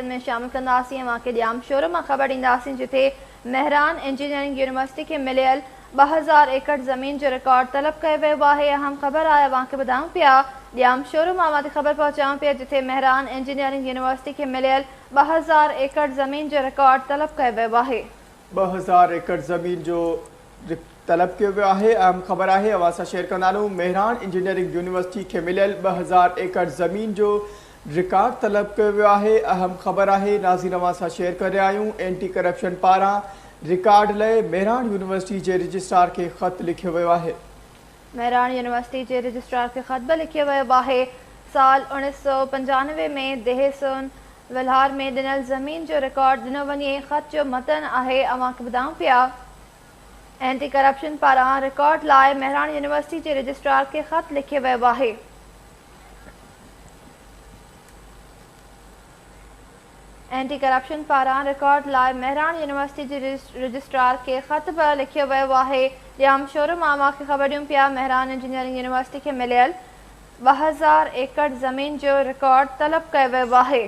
में शामिल कंदासीं के ॼामशोरो में खबर ॾींदासीं जिथे महेराण इंजीनियरिंग यूनिवर्सिटी के मिलियल 2000 एकड़ ज़मीन जो रिकॉर्ड तलब कयो वियो आहे। अहम खबर आहे अवांखे ॿुधायूं पिया ॼामशोरो मां खबर पहुचाऊं पिया जिथे महेराण इंजीनियरिंग यूनिवर्सिटी के मिलियल 2000 एकड़ ज़मीन जो रिकॉर्ड तलब कयो वियो आहे। 2000 एकड़ ज़मीन जो तलब कयो वियो आहे। अहम खबर आहे अवां सां शेयर कंदा आहियूं। महेराण इंजीनियरिंग यूनिवर्सिटी के मिलियल 2000 एकड़ ज़मीन जो रिकॉर्ड तलब कयो वियो आहे। अहम खबर आहे नाज़रीन अवां सां शेयर करे रहिया आहियूं। एंटी करप्शन पारां रिकॉर्ड लाइ महेराण यूनिवर्सिटी के रजिस्ट्रार के ख़त लिखियो वियो आहे। महेराण यूनिवर्सिटी के रजिस्ट्रार के ख़त बि लिखियो वियो आहे। साल 1995 में दहेसोन वलहार में ॾिनल ज़मीन जो रिकॉर्ड ॾिनो वञे। ख़त जो मतन आहे अवांखे ॿुधायूं पिया एंटी करप्शन पारां रिकॉर्ड लाइ महेराण यूनिवर्सिटी के रजिस्ट्रार के ख़त लिखियो वियो आहे। एंटी करप्शन पारां रिकॉर्ड लाइ महेराण यूनिवर्सिटी जे रजिस्ट्रार के ख़त बि लिखियो वियो आहे। ॼामशोरो मां अवांखे ख़बर ॾियूं पिया महेराण इंजीनियरिंग यूनिवर्सिटी के मिलियल 2000 एकड़ ज़मीन जो रिकॉर्ड तलब कयो वियो आहे।